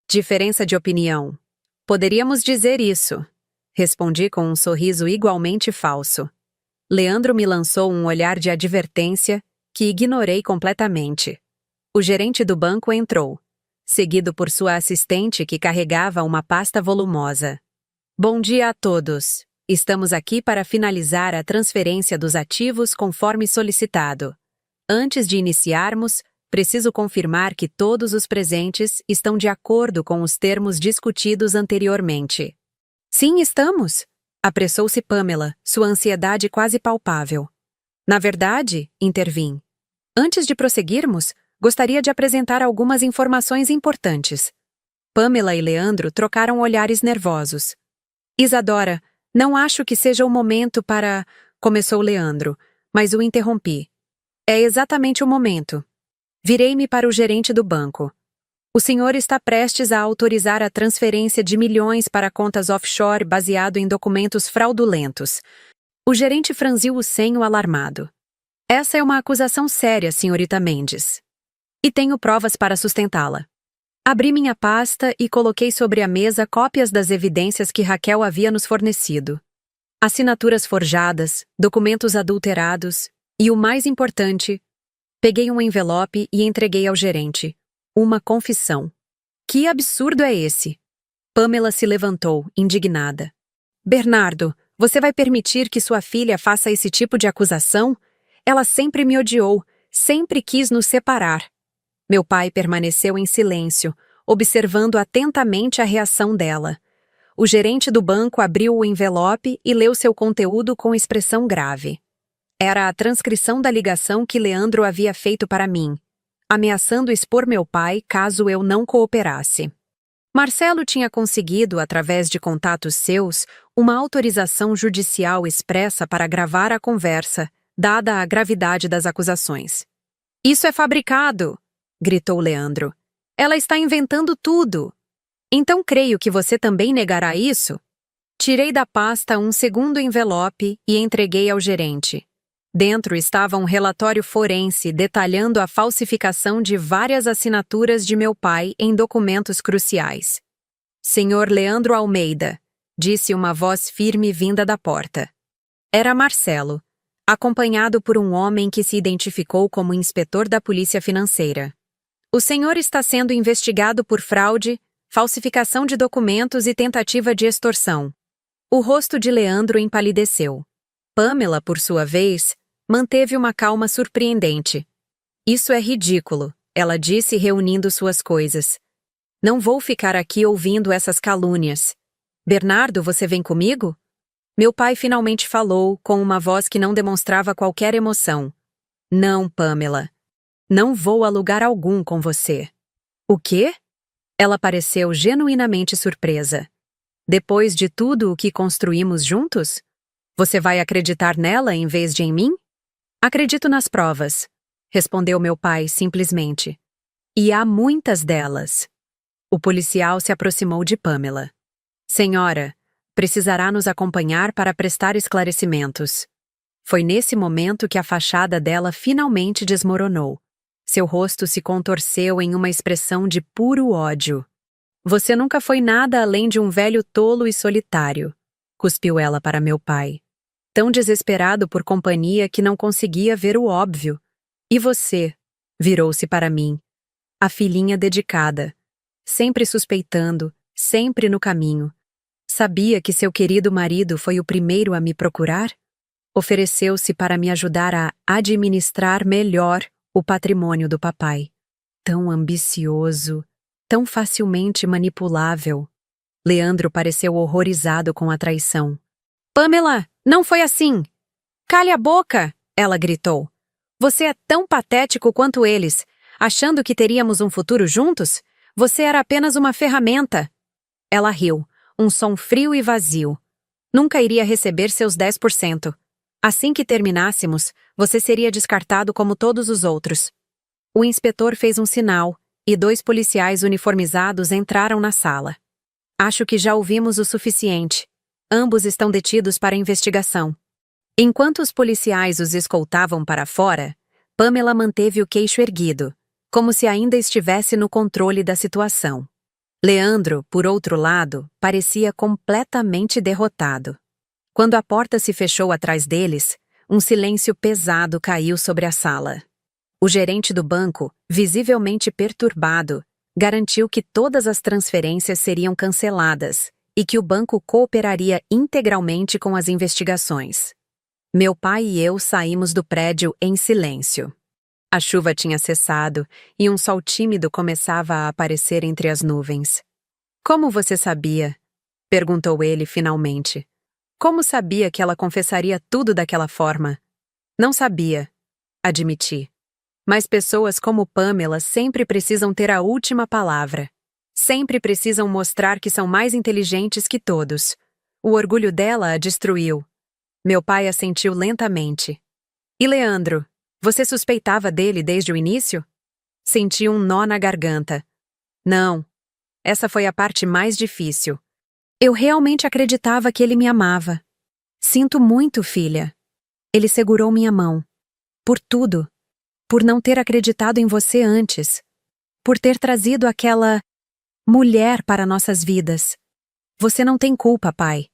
diferença de opinião. Poderíamos dizer isso. Respondi com um sorriso igualmente falso. Leandro me lançou um olhar de advertência que ignorei completamente. O gerente do banco entrou, seguido por sua assistente que carregava uma pasta volumosa. Bom dia a todos. Estamos aqui para finalizar a transferência dos ativos conforme solicitado. Antes de iniciarmos, preciso confirmar que todos os presentes estão de acordo com os termos discutidos anteriormente. Sim, estamos. Apressou-se Pamela, sua ansiedade quase palpável. Na verdade, intervim. Antes de prosseguirmos, gostaria de apresentar algumas informações importantes. Pamela e Leandro trocaram olhares nervosos. Isadora, não acho que seja o momento para... Começou Leandro, mas o interrompi. É exatamente o momento. Virei-me para o gerente do banco. O senhor está prestes a autorizar a transferência de milhões para contas offshore baseado em documentos fraudulentos. O gerente franziu o senho alarmado. Essa é uma acusação séria, senhorita Mendes. E tenho provas para sustentá-la. Abri minha pasta e coloquei sobre a mesa cópias das evidências que Raquel havia nos fornecido. Assinaturas forjadas, documentos adulterados e, o mais importante, peguei um envelope e entreguei ao gerente. Uma confissão. Que absurdo é esse? Pamela se levantou, indignada. Bernardo, você vai permitir que sua filha faça esse tipo de acusação? Ela sempre me odiou, sempre quis nos separar. Meu pai permaneceu em silêncio, observando atentamente a reação dela. O gerente do banco abriu o envelope e leu seu conteúdo com expressão grave. Era a transcrição da ligação que Leandro havia feito para mim, ameaçando expor meu pai caso eu não cooperasse. Marcelo tinha conseguido, através de contatos seus, uma autorização judicial expressa para gravar a conversa, dada a gravidade das acusações. Isso é fabricado! Gritou Leandro. Ela está inventando tudo! Então creio que você também negará isso? Tirei da pasta um segundo envelope e entreguei ao gerente. Dentro estava um relatório forense detalhando a falsificação de várias assinaturas de meu pai em documentos cruciais. Senhor Leandro Almeida, disse uma voz firme vinda da porta. Era Marcelo, acompanhado por um homem que se identificou como inspetor da Polícia Financeira. O senhor está sendo investigado por fraude, falsificação de documentos e tentativa de extorsão. O rosto de Leandro empalideceu. Pamela, por sua vez, manteve uma calma surpreendente. Isso é ridículo, ela disse reunindo suas coisas. Não vou ficar aqui ouvindo essas calúnias. Bernardo, você vem comigo? Meu pai finalmente falou, com uma voz que não demonstrava qualquer emoção. Não, Pamela. Não vou a lugar algum com você. O quê? Ela pareceu genuinamente surpresa. Depois de tudo o que construímos juntos? Você vai acreditar nela em vez de em mim? Acredito nas provas, respondeu meu pai simplesmente. E há muitas delas. O policial se aproximou de Pamela. Senhora, precisará nos acompanhar para prestar esclarecimentos. Foi nesse momento que a fachada dela finalmente desmoronou. Seu rosto se contorceu em uma expressão de puro ódio. Você nunca foi nada além de um velho tolo e solitário, cuspiu ela para meu pai. Tão desesperado por companhia que não conseguia ver o óbvio. E você? Virou-se para mim. A filhinha dedicada. Sempre suspeitando, sempre no caminho. Sabia que seu querido marido foi o primeiro a me procurar? Ofereceu-se para me ajudar a administrar melhor o patrimônio do papai. Tão ambicioso, tão facilmente manipulável. Leandro pareceu horrorizado com a traição. Pamela, não foi assim! Cale a boca! Ela gritou. Você é tão patético quanto eles. Achando que teríamos um futuro juntos? Você era apenas uma ferramenta. Ela riu, um som frio e vazio. Nunca iria receber seus 10%. Assim que terminássemos, você seria descartado como todos os outros. O inspetor fez um sinal, e 2 policiais uniformizados entraram na sala. Acho que já ouvimos o suficiente. Ambos estão detidos para investigação. Enquanto os policiais os escoltavam para fora, Pamela manteve o queixo erguido, como se ainda estivesse no controle da situação. Leandro, por outro lado, parecia completamente derrotado. Quando a porta se fechou atrás deles, um silêncio pesado caiu sobre a sala. O gerente do banco, visivelmente perturbado, garantiu que todas as transferências seriam canceladas e que o banco cooperaria integralmente com as investigações. Meu pai e eu saímos do prédio em silêncio. A chuva tinha cessado e um sol tímido começava a aparecer entre as nuvens. Como você sabia? Perguntou ele finalmente. Como sabia que ela confessaria tudo daquela forma? Não sabia, admiti. Mas pessoas como Pamela sempre precisam ter a última palavra. Sempre precisam mostrar que são mais inteligentes que todos. O orgulho dela a destruiu. Meu pai assentiu lentamente. E Leandro? Você suspeitava dele desde o início? Senti um nó na garganta. Não. Essa foi a parte mais difícil. Eu realmente acreditava que ele me amava. Sinto muito, filha. Ele segurou minha mão. Por tudo. Por não ter acreditado em você antes. Por ter trazido aquela mulher para nossas vidas. Você não tem culpa, pai.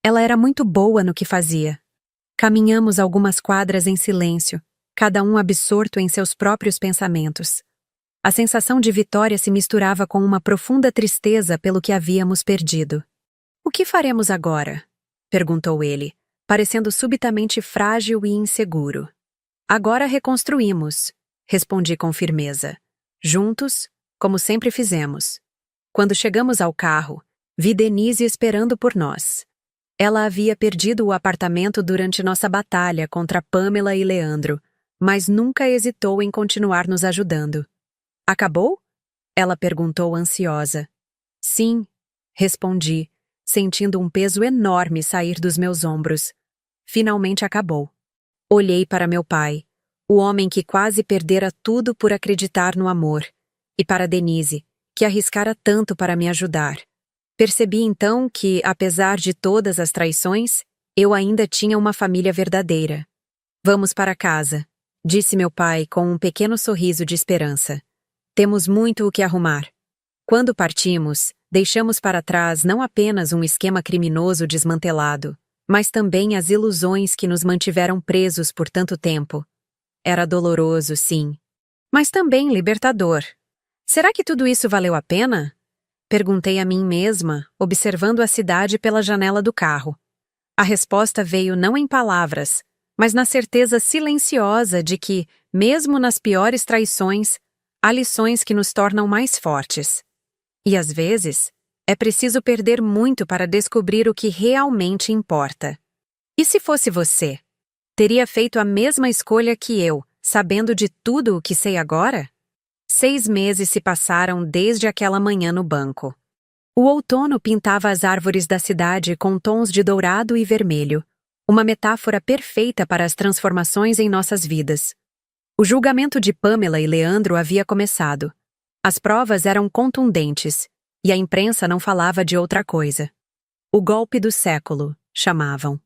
Ela era muito boa no que fazia. Caminhamos algumas quadras em silêncio, cada um absorto em seus próprios pensamentos. A sensação de vitória se misturava com uma profunda tristeza pelo que havíamos perdido. O que faremos agora? Perguntou ele, parecendo subitamente frágil e inseguro. Agora reconstruímos, respondi com firmeza. Juntos, como sempre fizemos. Quando chegamos ao carro, vi Denise esperando por nós. Ela havia perdido o apartamento durante nossa batalha contra Pamela e Leandro, mas nunca hesitou em continuar nos ajudando. Acabou? Ela perguntou ansiosa. Sim, respondi, sentindo um peso enorme sair dos meus ombros. Finalmente acabou. Olhei para meu pai, o homem que quase perdera tudo por acreditar no amor, e para Denise, que arriscara tanto para me ajudar. Percebi então que, apesar de todas as traições, eu ainda tinha uma família verdadeira. Vamos para casa, disse meu pai com um pequeno sorriso de esperança. Temos muito o que arrumar. Quando partimos, deixamos para trás não apenas um esquema criminoso desmantelado, mas também as ilusões que nos mantiveram presos por tanto tempo. Era doloroso, sim, mas também libertador. Será que tudo isso valeu a pena? Perguntei a mim mesma, observando a cidade pela janela do carro. A resposta veio não em palavras, mas na certeza silenciosa de que, mesmo nas piores traições, há lições que nos tornam mais fortes. E às vezes, é preciso perder muito para descobrir o que realmente importa. E se fosse você? Teria feito a mesma escolha que eu, sabendo de tudo o que sei agora? 6 meses se passaram desde aquela manhã no banco. O outono pintava as árvores da cidade com tons de dourado e vermelho, uma metáfora perfeita para as transformações em nossas vidas. O julgamento de Pamela e Leandro havia começado. As provas eram contundentes, e a imprensa não falava de outra coisa. O golpe do século, chamavam.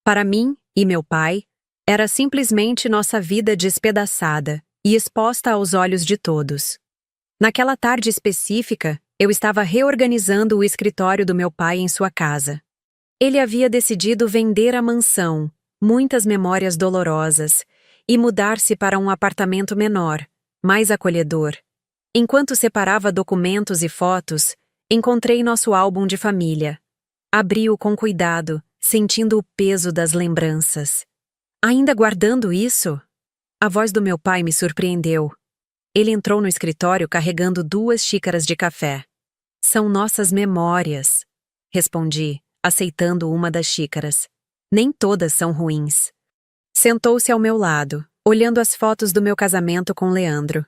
Para mim e meu pai, era simplesmente nossa vida despedaçada e exposta aos olhos de todos. Naquela tarde específica, eu estava reorganizando o escritório do meu pai em sua casa. Ele havia decidido vender a mansão, muitas memórias dolorosas, e mudar-se para um apartamento menor, mais acolhedor. Enquanto separava documentos e fotos, encontrei nosso álbum de família. Abri-o com cuidado, sentindo o peso das lembranças. Ainda guardando isso? A voz do meu pai me surpreendeu. Ele entrou no escritório carregando 2 xícaras de café. São nossas memórias, respondi, aceitando uma das xícaras. Nem todas são ruins. Sentou-se ao meu lado, olhando as fotos do meu casamento com Leandro.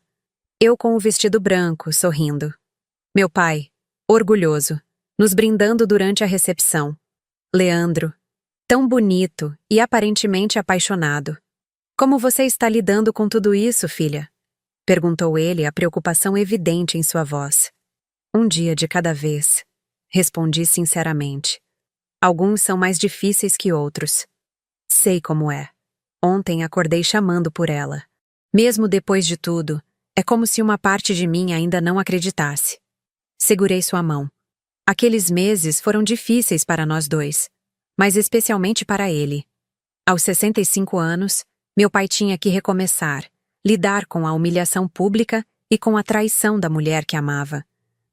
Eu com o vestido branco, sorrindo. Meu pai, orgulhoso, nos brindando durante a recepção. Leandro, tão bonito e aparentemente apaixonado. Como você está lidando com tudo isso, filha? Perguntou ele, a preocupação evidente em sua voz. Um dia de cada vez, respondi sinceramente. Alguns são mais difíceis que outros. Sei como é. Ontem acordei chamando por ela. Mesmo depois de tudo, é como se uma parte de mim ainda não acreditasse. Segurei sua mão. Aqueles meses foram difíceis para nós dois, mas especialmente para ele. Aos 65 anos, meu pai tinha que recomeçar, lidar com a humilhação pública e com a traição da mulher que amava.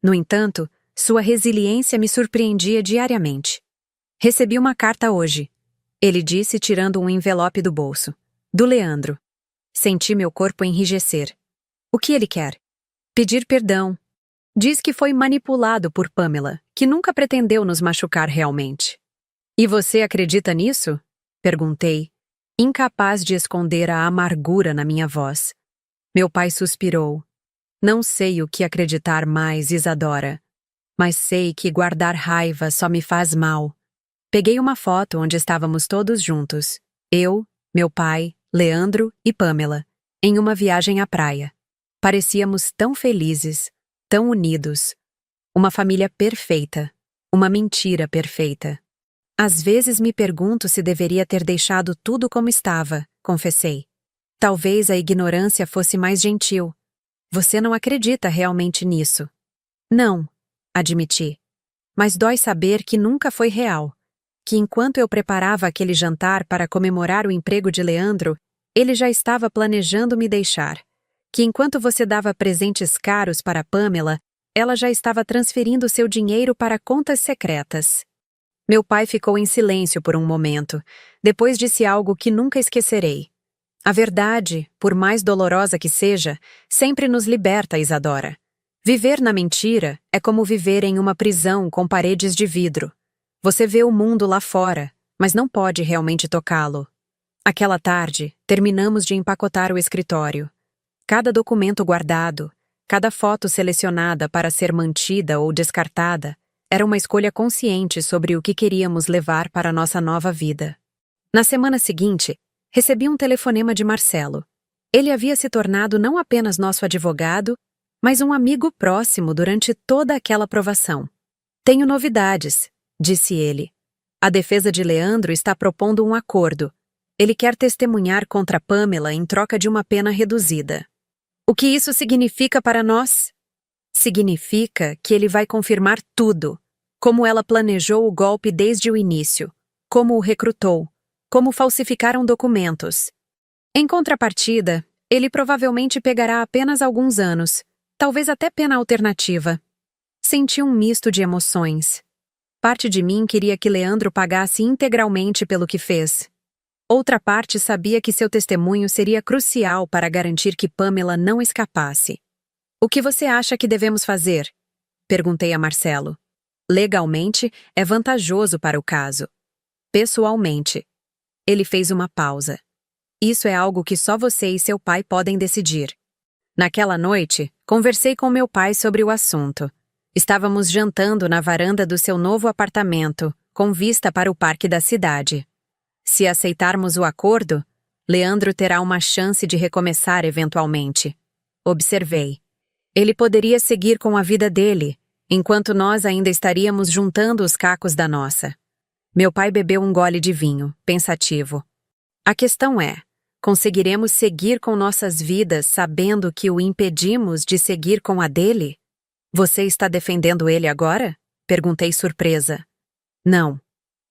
No entanto, sua resiliência me surpreendia diariamente. Recebi uma carta hoje, ele disse tirando um envelope do bolso. Do Leandro. Senti meu corpo enrijecer. O que ele quer? Pedir perdão. Diz que foi manipulado por Pamela, que nunca pretendeu nos machucar realmente. E você acredita nisso? Perguntei, incapaz de esconder a amargura na minha voz. Meu pai suspirou. Não sei o que acreditar mais, Isadora. Mas sei que guardar raiva só me faz mal. Peguei uma foto onde estávamos todos juntos. Eu, meu pai, Leandro e Pamela, em uma viagem à praia. Parecíamos tão felizes, tão unidos. Uma família perfeita. Uma mentira perfeita. Às vezes me pergunto se deveria ter deixado tudo como estava, confessei. Talvez a ignorância fosse mais gentil. Você não acredita realmente nisso? Não, admiti. Mas dói saber que nunca foi real. Que enquanto eu preparava aquele jantar para comemorar o emprego de Leandro, ele já estava planejando me deixar. Que enquanto você dava presentes caros para Pamela, ela já estava transferindo seu dinheiro para contas secretas. Meu pai ficou em silêncio por um momento. Depois disse algo que nunca esquecerei. A verdade, por mais dolorosa que seja, sempre nos liberta, Isadora. Viver na mentira é como viver em uma prisão com paredes de vidro. Você vê o mundo lá fora, mas não pode realmente tocá-lo. Aquela tarde, terminamos de empacotar o escritório. Cada documento guardado, cada foto selecionada para ser mantida ou descartada, era uma escolha consciente sobre o que queríamos levar para nossa nova vida. Na semana seguinte, recebi um telefonema de Marcelo. Ele havia se tornado não apenas nosso advogado, mas um amigo próximo durante toda aquela provação. Tenho novidades, disse ele. A defesa de Leandro está propondo um acordo. Ele quer testemunhar contra Pamela em troca de uma pena reduzida. O que isso significa para nós? Significa que ele vai confirmar tudo, como ela planejou o golpe desde o início, como o recrutou, como falsificaram documentos. Em contrapartida, ele provavelmente pegará apenas alguns anos, talvez até pena alternativa. Senti um misto de emoções. Parte de mim queria que Leandro pagasse integralmente pelo que fez. Outra parte sabia que seu testemunho seria crucial para garantir que Pamela não escapasse. O que você acha que devemos fazer? Perguntei a Marcelo. Legalmente, é vantajoso para o caso. Pessoalmente. Ele fez uma pausa. Isso é algo que só você e seu pai podem decidir. Naquela noite, conversei com meu pai sobre o assunto. Estávamos jantando na varanda do seu novo apartamento, com vista para o parque da cidade. Se aceitarmos o acordo, Leandro terá uma chance de recomeçar eventualmente. Observei. Ele poderia seguir com a vida dele, enquanto nós ainda estaríamos juntando os cacos da nossa. Meu pai bebeu um gole de vinho, pensativo. A questão é, conseguiremos seguir com nossas vidas sabendo que o impedimos de seguir com a dele? Você está defendendo ele agora? Perguntei surpresa. Não.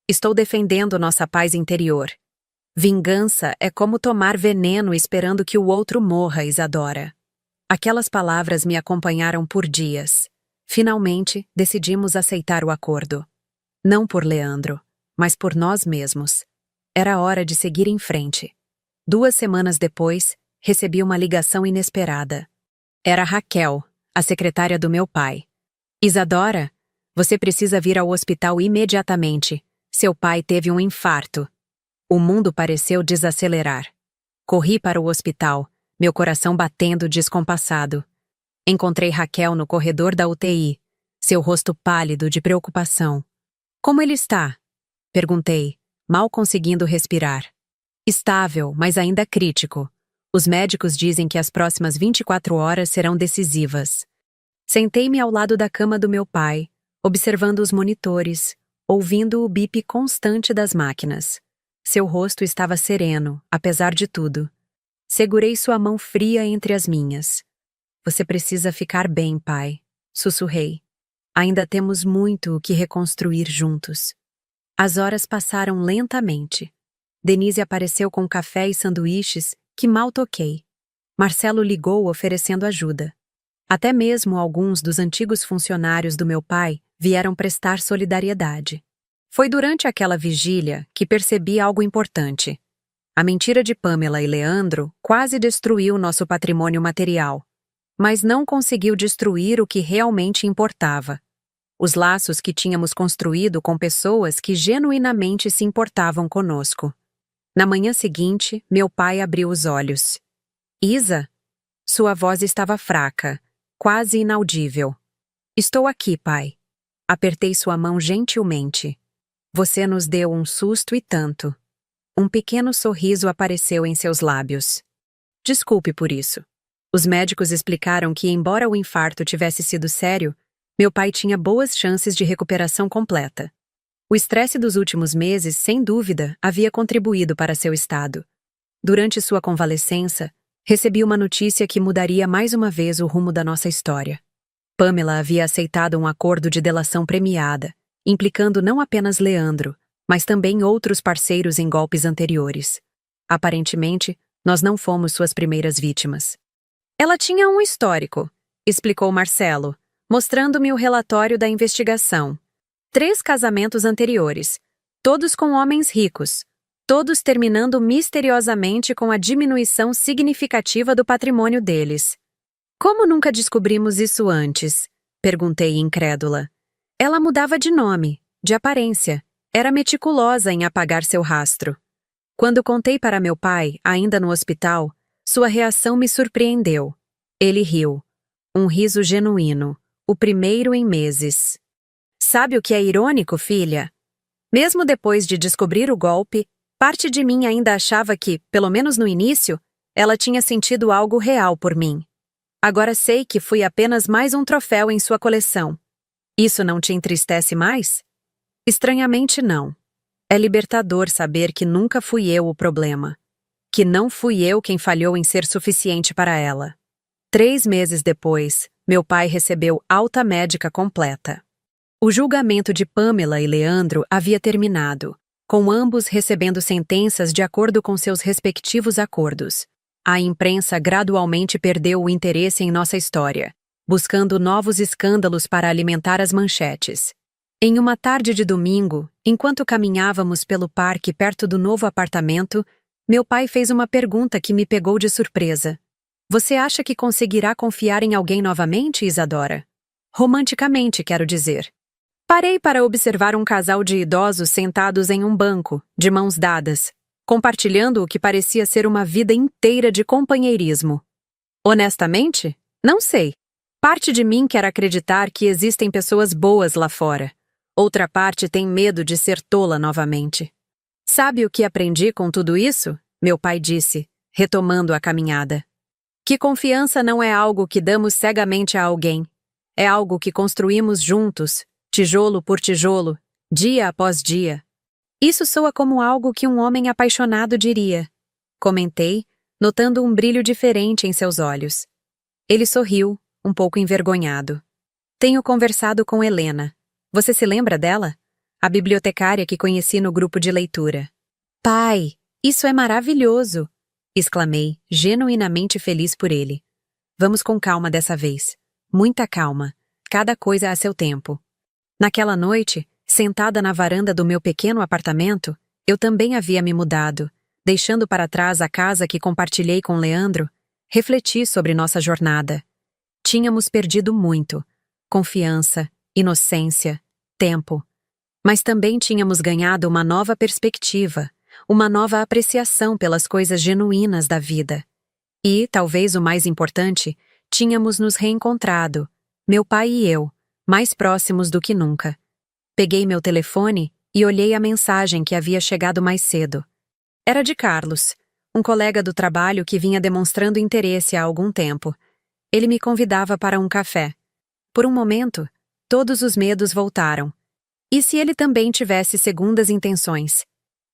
Estou defendendo nossa paz interior. Vingança é como tomar veneno esperando que o outro morra, Isadora. Aquelas palavras me acompanharam por dias. Finalmente, decidimos aceitar o acordo. Não por Leandro, mas por nós mesmos. Era hora de seguir em frente. 2 semanas depois, recebi uma ligação inesperada. Era Raquel, a secretária do meu pai. Isadora, você precisa vir ao hospital imediatamente. Seu pai teve um infarto. O mundo pareceu desacelerar. Corri para o hospital, meu coração batendo descompassado. Encontrei Raquel no corredor da UTI, seu rosto pálido de preocupação. Como ele está? Perguntei, mal conseguindo respirar. Estável, mas ainda crítico. Os médicos dizem que as próximas 24 horas serão decisivas. Sentei-me ao lado da cama do meu pai, observando os monitores, ouvindo o bip constante das máquinas. Seu rosto estava sereno, apesar de tudo. Segurei sua mão fria entre as minhas. Você precisa ficar bem, pai, sussurrei. Ainda temos muito o que reconstruir juntos. As horas passaram lentamente. Denise apareceu com café e sanduíches que mal toquei. Marcelo ligou oferecendo ajuda. Até mesmo alguns dos antigos funcionários do meu pai vieram prestar solidariedade. Foi durante aquela vigília que percebi algo importante. A mentira de Pamela e Leandro quase destruiu nosso patrimônio material, mas não conseguiu destruir o que realmente importava. Os laços que tínhamos construído com pessoas que genuinamente se importavam conosco. Na manhã seguinte, meu pai abriu os olhos. Isa? Sua voz estava fraca, quase inaudível. Estou aqui, pai. Apertei sua mão gentilmente. Você nos deu um susto e tanto. Um pequeno sorriso apareceu em seus lábios. Desculpe por isso. Os médicos explicaram que, embora o infarto tivesse sido sério, meu pai tinha boas chances de recuperação completa. O estresse dos últimos meses, sem dúvida, havia contribuído para seu estado. Durante sua convalescença, recebi uma notícia que mudaria mais uma vez o rumo da nossa história. Pamela havia aceitado um acordo de delação premiada, implicando não apenas Leandro, mas também outros parceiros em golpes anteriores. Aparentemente, nós não fomos suas primeiras vítimas. Ela tinha um histórico, explicou Marcelo, mostrando-me o relatório da investigação. 3 casamentos anteriores, todos com homens ricos, todos terminando misteriosamente com a diminuição significativa do patrimônio deles. Como nunca descobrimos isso antes? Perguntei incrédula. Ela mudava de nome, de aparência, era meticulosa em apagar seu rastro. Quando contei para meu pai, ainda no hospital, sua reação me surpreendeu. Ele riu. Um riso genuíno, o primeiro em meses. Sabe o que é irônico, filha? Mesmo depois de descobrir o golpe, parte de mim ainda achava que, pelo menos no início, ela tinha sentido algo real por mim. Agora sei que fui apenas mais um troféu em sua coleção. Isso não te entristece mais? Estranhamente não. É libertador saber que nunca fui eu o problema. Que não fui eu quem falhou em ser suficiente para ela. 3 meses depois, meu pai recebeu alta médica completa. O julgamento de Pamela e Leandro havia terminado, com ambos recebendo sentenças de acordo com seus respectivos acordos. A imprensa gradualmente perdeu o interesse em nossa história, buscando novos escândalos para alimentar as manchetes. Em uma tarde de domingo, enquanto caminhávamos pelo parque perto do novo apartamento, meu pai fez uma pergunta que me pegou de surpresa. Você acha que conseguirá confiar em alguém novamente, Isadora? Romanticamente, quero dizer. Parei para observar um casal de idosos sentados em um banco, de mãos dadas, compartilhando o que parecia ser uma vida inteira de companheirismo. Honestamente, não sei. Parte de mim quer acreditar que existem pessoas boas lá fora. Outra parte tem medo de ser tola novamente. Sabe o que aprendi com tudo isso? Meu pai disse, retomando a caminhada. Que confiança não é algo que damos cegamente a alguém. É algo que construímos juntos, tijolo por tijolo, dia após dia. Isso soa como algo que um homem apaixonado diria. Comentei, notando um brilho diferente em seus olhos. Ele sorriu, um pouco envergonhado. Tenho conversado com Helena. Você se lembra dela? A bibliotecária que conheci no grupo de leitura. Pai, isso é maravilhoso! Exclamei, genuinamente feliz por ele. Vamos com calma dessa vez. Muita calma. Cada coisa a seu tempo. Naquela noite, sentada na varanda do meu pequeno apartamento, eu também havia me mudado, deixando para trás a casa que compartilhei com Leandro, refleti sobre nossa jornada. Tínhamos perdido muito. Confiança, inocência, tempo. Mas também tínhamos ganhado uma nova perspectiva, uma nova apreciação pelas coisas genuínas da vida. E, talvez o mais importante, tínhamos nos reencontrado, meu pai e eu, mais próximos do que nunca. Peguei meu telefone e olhei a mensagem que havia chegado mais cedo. Era de Carlos, um colega do trabalho que vinha demonstrando interesse há algum tempo. Ele me convidava para um café. Por um momento, todos os medos voltaram. E se ele também tivesse segundas intenções?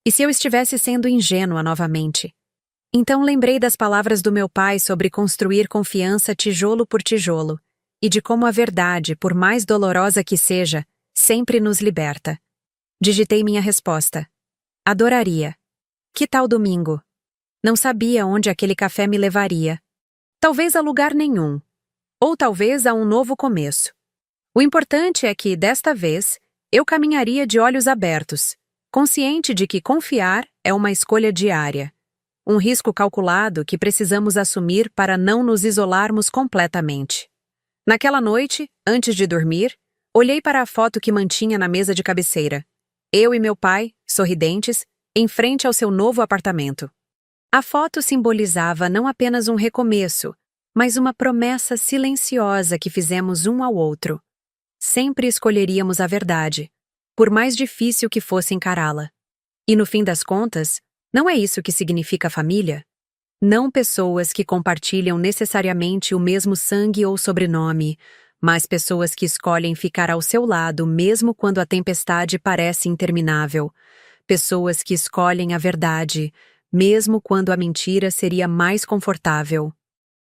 E se eu estivesse sendo ingênua novamente? Então lembrei das palavras do meu pai sobre construir confiança tijolo por tijolo, e de como a verdade, por mais dolorosa que seja, sempre nos liberta. Digitei minha resposta. Adoraria. Que tal domingo? Não sabia onde aquele café me levaria. Talvez a lugar nenhum. Ou talvez a um novo começo. O importante é que, desta vez, eu caminharia de olhos abertos, consciente de que confiar é uma escolha diária. Um risco calculado que precisamos assumir para não nos isolarmos completamente. Naquela noite, antes de dormir, olhei para a foto que mantinha na mesa de cabeceira. Eu e meu pai, sorridentes, em frente ao seu novo apartamento. A foto simbolizava não apenas um recomeço, mas uma promessa silenciosa que fizemos um ao outro. Sempre escolheríamos a verdade, por mais difícil que fosse encará-la. E no fim das contas, não é isso que significa família? Não pessoas que compartilham necessariamente o mesmo sangue ou sobrenome, mas pessoas que escolhem ficar ao seu lado mesmo quando a tempestade parece interminável. Pessoas que escolhem a verdade, mesmo quando a mentira seria mais confortável.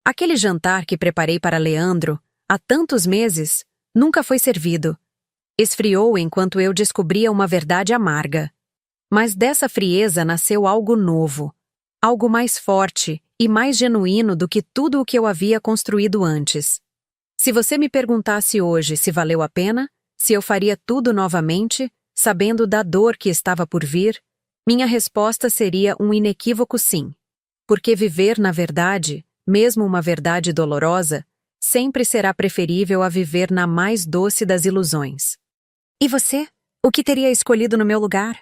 Aquele jantar que preparei para Leandro, há tantos meses, nunca foi servido. Esfriou enquanto eu descobria uma verdade amarga. Mas dessa frieza nasceu algo novo, algo mais forte e mais genuíno do que tudo o que eu havia construído antes. Se você me perguntasse hoje se valeu a pena, se eu faria tudo novamente, sabendo da dor que estava por vir, minha resposta seria um inequívoco sim. Porque viver na verdade, mesmo uma verdade dolorosa, sempre será preferível a viver na mais doce das ilusões. E você? O que teria escolhido no meu lugar?